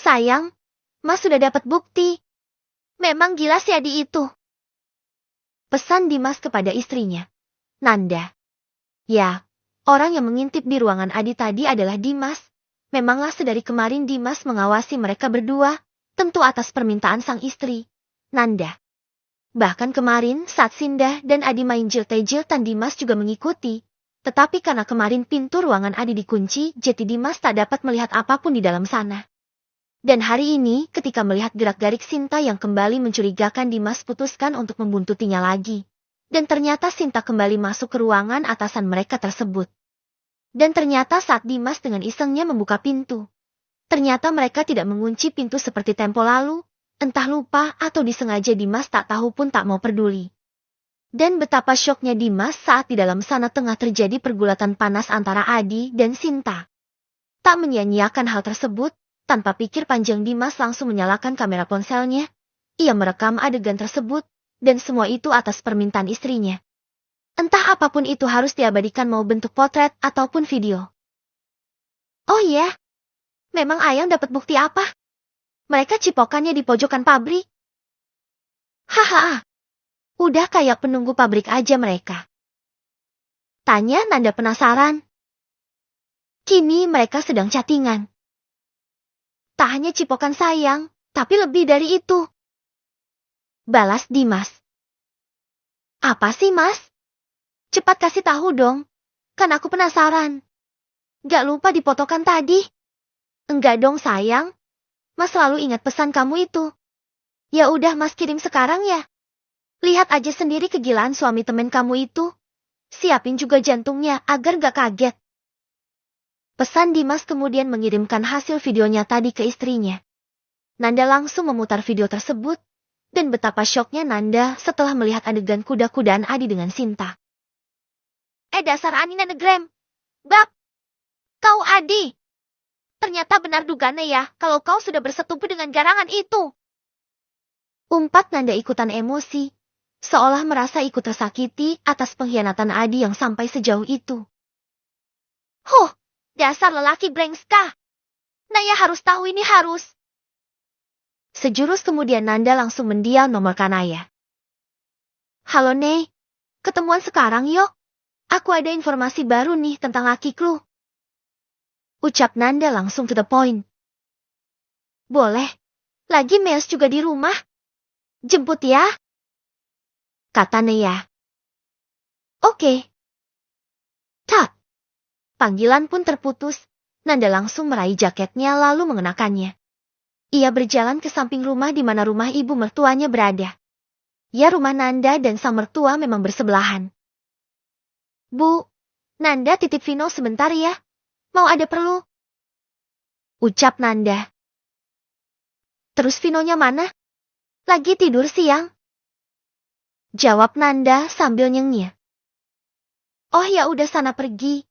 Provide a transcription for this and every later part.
Sayang, Mas sudah dapat bukti. Memang gila si Adi itu. Pesan Dimas kepada istrinya. Nanda. Ya, orang yang mengintip di ruangan Adi tadi adalah Dimas. Memanglah sedari kemarin Dimas mengawasi mereka berdua, tentu atas permintaan sang istri, Nanda. Bahkan kemarin saat Sindah dan Adi main jilt-jiltan Dimas juga mengikuti. Tetapi karena kemarin pintu ruangan Adi dikunci, jadi Dimas tak dapat melihat apapun di dalam sana. Dan hari ini ketika melihat gerak-gerik Sinta yang kembali mencurigakan, Dimas putuskan untuk membuntutinya lagi. Dan ternyata Sinta kembali masuk ke ruangan atasan mereka tersebut. Dan ternyata saat Dimas dengan isengnya membuka pintu, ternyata mereka tidak mengunci pintu seperti tempo lalu, entah lupa atau disengaja, Dimas tak tahu pun tak mau peduli. Dan betapa syoknya Dimas saat di dalam sana tengah terjadi pergulatan panas antara Adi dan Sinta. Tak menyia-nyiakan hal tersebut, tanpa pikir panjang Dimas langsung menyalakan kamera ponselnya. Ia merekam adegan tersebut, dan semua itu atas permintaan istrinya. Entah apapun itu harus diabadikan, mau bentuk potret ataupun video. Oh iya, memang Ayang dapat bukti apa? Mereka cipokannya di pojokan pabrik. Haha, udah kayak penunggu pabrik aja mereka. Tanya Nanda penasaran. Kini mereka sedang chattingan. Tak hanya cipokan sayang, tapi lebih dari itu. Balas Dimas. Apa sih Mas? Cepat kasih tahu dong, kan aku penasaran. Gak lupa dipotokan tadi? Enggak dong sayang, Mas selalu ingat pesan kamu itu. Ya udah Mas kirim sekarang ya. Lihat aja sendiri kegilaan suami temen kamu itu. Siapin juga jantungnya agar gak kaget. Pesan Dimas kemudian mengirimkan hasil videonya tadi ke istrinya. Nanda langsung memutar video tersebut, dan betapa syoknya Nanda setelah melihat adegan kuda-kudaan Adi dengan Sinta. Dasar Anina Negrem. Bab, kau Adi. Ternyata benar dugaannya ya, kalau kau sudah bersetubuh dengan garangan itu. Umpat Nanda ikutan emosi, seolah merasa ikut tersakiti atas pengkhianatan Adi yang sampai sejauh itu. Huh! Dasar lelaki brengska. Naya harus tahu ini harus. Sejurus kemudian Nanda langsung mendial nomor Kanaya. Halo Nei, ketemuan sekarang yuk. Aku ada informasi baru nih tentang Akiklu. Ucap Nanda langsung to the point. Boleh, lagi Meos juga di rumah. Jemput ya. Kata Naya. Oke. Tak. Panggilan pun terputus, Nanda langsung meraih jaketnya lalu mengenakannya. Ia berjalan ke samping rumah di mana rumah ibu mertuanya berada. Ya, rumah Nanda dan sang mertua memang bersebelahan. Bu, Nanda titip Vino sebentar ya. Mau ada perlu? Ucap Nanda. Terus Vinonya mana? Lagi tidur siang. Jawab Nanda sambil nyengir. Oh ya udah sana pergi.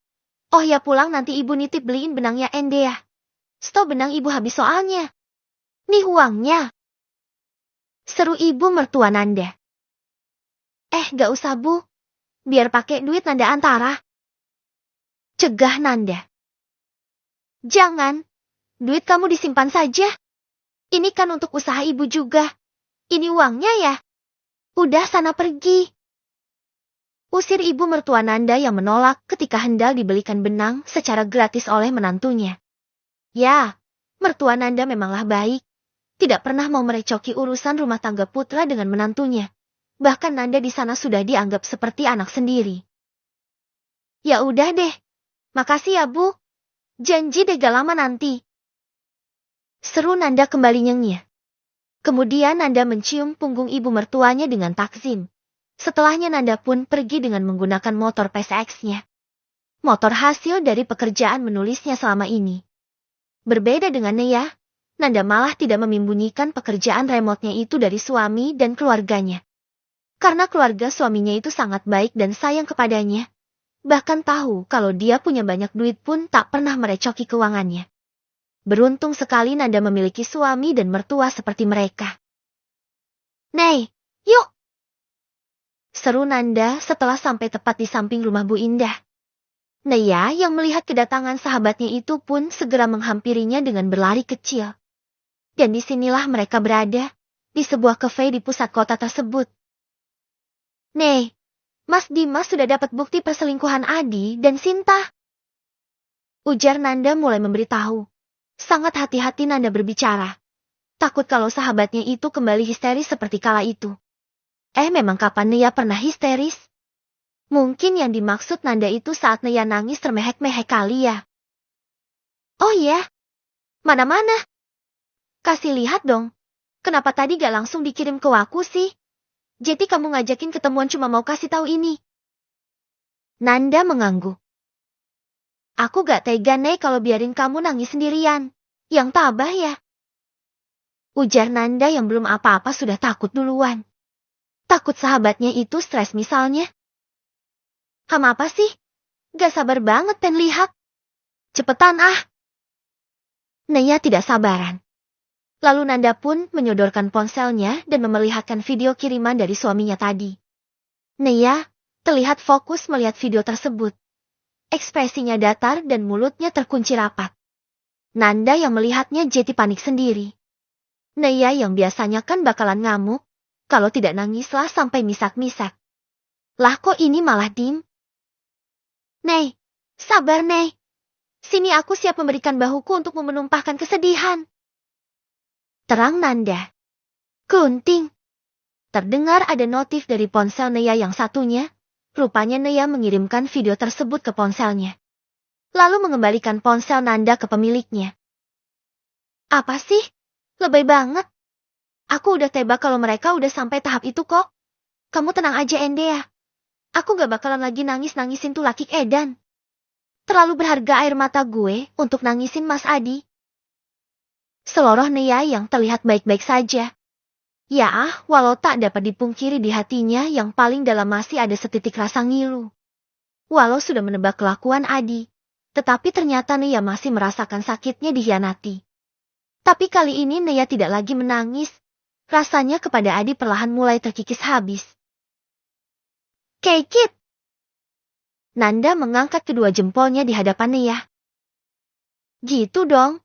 Oh ya pulang nanti ibu nitip beliin benangnya Ende ya. Stok benang ibu habis soalnya. Nih uangnya. Seru ibu mertua Nanda. Gak usah bu. Biar pakai duit Nanda antara. Cegah Nanda. Jangan. Duit kamu disimpan saja. Ini kan untuk usaha ibu juga. Ini uangnya ya. Udah sana pergi. Usir ibu mertua Nanda yang menolak ketika hendak dibelikan benang secara gratis oleh menantunya. Ya, mertua Nanda memanglah baik. Tidak pernah mau merecoki urusan rumah tangga putra dengan menantunya. Bahkan Nanda di sana sudah dianggap seperti anak sendiri. Ya udah deh. Makasih ya bu. Janji deh gak lama nanti. Seru Nanda kembali nyengir. Kemudian Nanda mencium punggung ibu mertuanya dengan takzim. Setelahnya Nanda pun pergi dengan menggunakan motor PSX-nya. Motor hasil dari pekerjaan menulisnya selama ini. Berbeda dengan Nea, Nanda malah tidak menyembunyikan pekerjaan remote-nya itu dari suami dan keluarganya. Karena keluarga suaminya itu sangat baik dan sayang kepadanya. Bahkan tahu kalau dia punya banyak duit pun tak pernah merecoki keuangannya. Beruntung sekali Nanda memiliki suami dan mertua seperti mereka. Nei, yuk! Seru Nanda setelah sampai tepat di samping rumah Bu Indah. Naya yang melihat kedatangan sahabatnya itu pun segera menghampirinya dengan berlari kecil. Dan disinilah mereka berada, di sebuah kafe di pusat kota tersebut. Nih, Mas Dimas sudah dapat bukti perselingkuhan Adi dan Sinta. Ujar Nanda mulai memberitahu. Sangat hati-hati Nanda berbicara. Takut kalau sahabatnya itu kembali histeris seperti kala itu. Memang kapan Nia pernah histeris? Mungkin yang dimaksud Nanda itu saat Nia nangis termehek-mehek kali ya. Oh iya? Mana-mana? Kasih lihat dong. Kenapa tadi gak langsung dikirim ke Waku sih? Jadi kamu ngajakin ketemuan cuma mau kasih tahu ini. Nanda mengangguk. Aku gak tega Nek kalau biarin kamu nangis sendirian. Yang tabah ya. Ujar Nanda yang belum apa-apa sudah takut duluan. Takut sahabatnya itu stres misalnya. Kamu apa sih? Gak sabar banget pengen lihat. Cepetan ah. Nia tidak sabaran. Lalu Nanda pun menyodorkan ponselnya dan memperlihatkan video kiriman dari suaminya tadi. Nia terlihat fokus melihat video tersebut. Ekspresinya datar dan mulutnya terkunci rapat. Nanda yang melihatnya jadi panik sendiri. Nia yang biasanya kan bakalan ngamuk, kalau tidak nangislah sampai misak-misak. Lah kok ini malah diem? Nei, sabar Nei. Sini aku siap memberikan bahuku untuk menumpahkan kesedihan. Terang Nanda. Kunting. Terdengar ada notif dari ponsel Nia yang satunya. Rupanya Nia mengirimkan video tersebut ke ponselnya. Lalu mengembalikan ponsel Nanda ke pemiliknya. Apa sih? Lebay banget. Aku udah tebak kalau mereka udah sampai tahap itu kok. Kamu tenang aja Ende ya. Aku gak bakalan lagi nangis-nangisin tuh laki edan. Terlalu berharga air mata gue untuk nangisin Mas Adi. Seloroh Nia yang terlihat baik-baik saja. Ya walau tak dapat dipungkiri di hatinya yang paling dalam masih ada setitik rasa ngilu. Walau sudah menebak kelakuan Adi, tetapi ternyata Nia masih merasakan sakitnya dikhianati. Tapi kali ini Nia tidak lagi menangis. Rasanya kepada Adi perlahan mulai terkikis habis. Kekit! Nanda mengangkat kedua jempolnya di hadapan Nia. Gitu dong.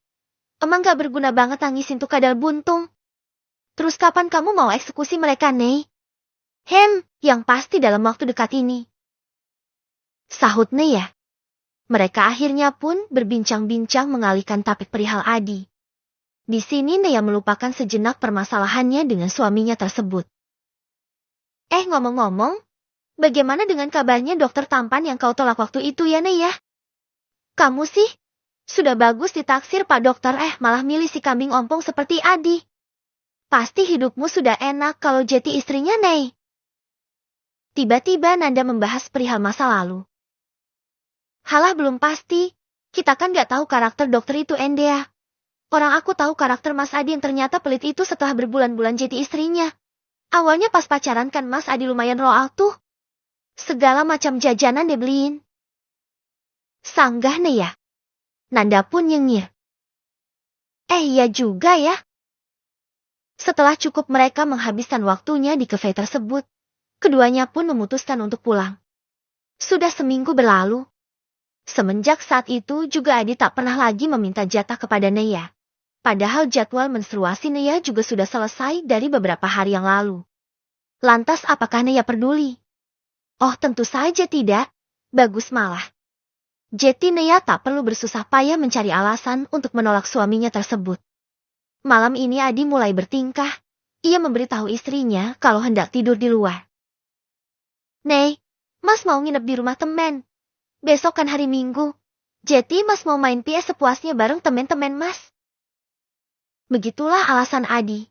Emang gak berguna banget nangisin tuh kadal buntung. Terus kapan kamu mau eksekusi mereka, Nei? Yang pasti dalam waktu dekat ini. Sahut Nia. Mereka akhirnya pun berbincang-bincang mengalihkan topik perihal Adi. Di sini Nia melupakan sejenak permasalahannya dengan suaminya tersebut. Ngomong-ngomong, bagaimana dengan kabarnya dokter tampan yang kau tolak waktu itu ya, Nia? Kamu sih? Sudah bagus ditaksir Pak Dokter malah milih si kambing ompong seperti Adi. Pasti hidupmu sudah enak kalau jadi istrinya Nei. Tiba-tiba Nanda membahas perihal masa lalu. Halah belum pasti, kita kan gak tahu karakter dokter itu Endea. Orang aku tahu karakter Mas Adi yang ternyata pelit itu setelah berbulan-bulan jadi istrinya. Awalnya pas pacaran kan Mas Adi lumayan roal tuh. Segala macam jajanan dibeliin. Sanggah Nia. Nanda pun nyengir. Iya juga ya. Setelah cukup mereka menghabiskan waktunya di kafe tersebut, keduanya pun memutuskan untuk pulang. Sudah seminggu berlalu. Semenjak saat itu juga Adi tak pernah lagi meminta jatah kepada Nia. Padahal jadwal menstruasi Nia juga sudah selesai dari beberapa hari yang lalu. Lantas apakah Nia peduli? Oh tentu saja tidak. Bagus malah. Jadi Nia tak perlu bersusah payah mencari alasan untuk menolak suaminya tersebut. Malam ini Adi mulai bertingkah. Ia memberitahu istrinya kalau hendak tidur di luar. Nei, Mas mau nginep di rumah temen. Besok kan hari Minggu. Jadi Mas mau main PS sepuasnya bareng temen-temen Mas. Begitulah alasan Adi.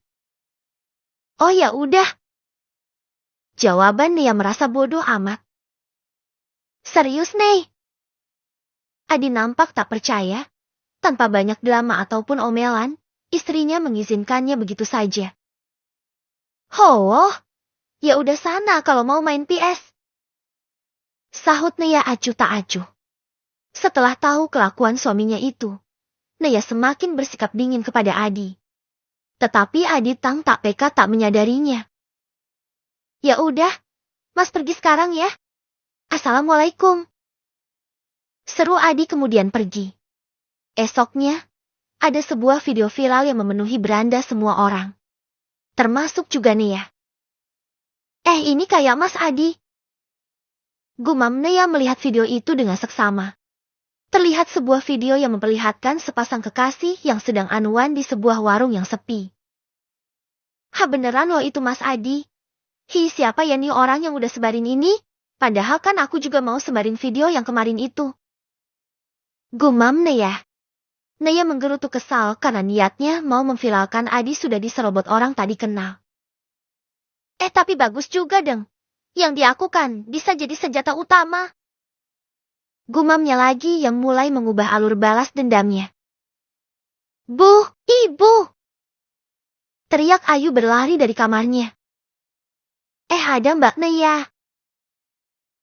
Oh ya udah. Jawaban Nia merasa bodoh amat. Serius Nei? Adi nampak tak percaya. Tanpa banyak drama ataupun omelan, istrinya mengizinkannya begitu saja. Ya udah sana kalau mau main PS. Sahut Nia acuh tak acuh. Setelah tahu kelakuan suaminya itu, Nia semakin bersikap dingin kepada Adi. Tetapi Adi tak peka tak menyadarinya. Ya udah, Mas pergi sekarang ya. Assalamualaikum. Seru Adi kemudian pergi. Esoknya, ada sebuah video viral yang memenuhi beranda semua orang. Termasuk juga Nea. Ini kayak Mas Adi. Gumam Nea melihat video itu dengan seksama. Terlihat sebuah video yang memperlihatkan sepasang kekasih yang sedang anuan di sebuah warung yang sepi. Beneran loh itu Mas Adi. Siapa ya nih orang yang udah sebarin ini? Padahal kan aku juga mau sebarin video yang kemarin itu. Gumam Nea. Nea menggerutu kesal karena niatnya mau memviralkan Adi sudah diserobot orang tadi kenal. Tapi bagus juga deng. Yang diakukan bisa jadi senjata utama. Gumamnya lagi yang mulai mengubah alur balas dendamnya. Bu, ibu! Teriak Ayu berlari dari kamarnya. Ada Mbak Nea.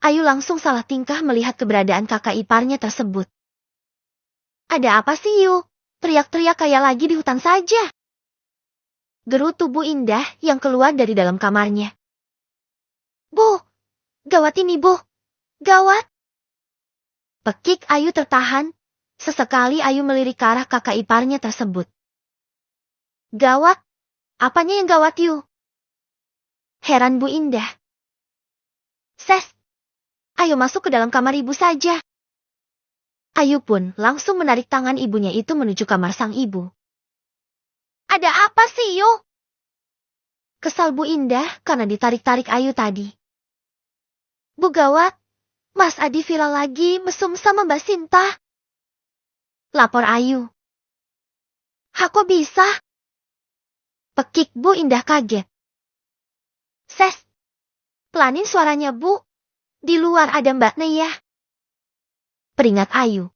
Ayu langsung salah tingkah melihat keberadaan kakak iparnya tersebut. Ada apa sih Yu? Teriak-teriak kayak lagi di hutan saja. Gerutu Bu Indah yang keluar dari dalam kamarnya. Bu, gawat ini Bu, gawat. Pekik Ayu tertahan, sesekali Ayu melirik ke arah kakak iparnya tersebut. Gawat? Apanya yang gawat Yu? Heran Bu Indah. Ses, ayo masuk ke dalam kamar ibu saja. Ayu pun langsung menarik tangan ibunya itu menuju kamar sang ibu. Ada apa sih Yu? Kesal Bu Indah karena ditarik-tarik Ayu tadi. Bu gawat, Mas Adi viral lagi mesum sama Mbak Sinta. Lapor Ayu. Kok bisa? Pekik Bu Indah kaget. Ses, pelanin suaranya Bu. Di luar ada Mbak Nea. Peringat Ayu.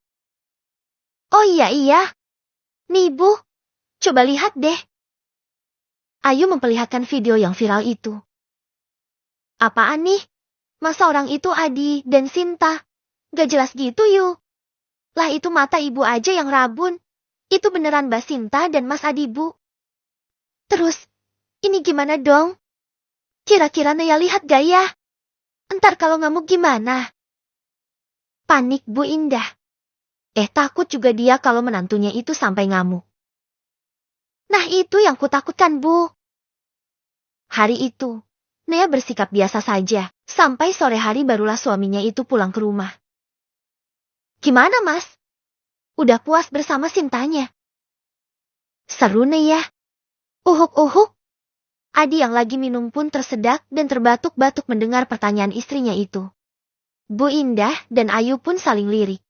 Oh iya. Nih Bu, coba lihat deh. Ayu memperlihatkan video yang viral itu. Apaan nih? Masa orang itu Adi dan Sinta? Gak jelas gitu Yu. Lah itu mata ibu aja yang rabun. Itu beneran Mbak Sinta dan Mas Adi Bu. Terus, ini gimana dong? Kira-kira Nea lihat gak ya? Entar kalau ngamuk gimana? Panik Bu Indah. Takut juga dia kalau menantunya itu sampai ngamuk. Nah itu yang kutakutkan Bu. Hari itu, Nea bersikap biasa saja, sampai sore hari barulah suaminya itu pulang ke rumah. Gimana Mas? Udah puas bersama Sintanya? Seru Nea. Uhuk. Adi yang lagi minum pun tersedak dan terbatuk-batuk mendengar pertanyaan istrinya itu. Bu Indah dan Ayu pun saling lirik.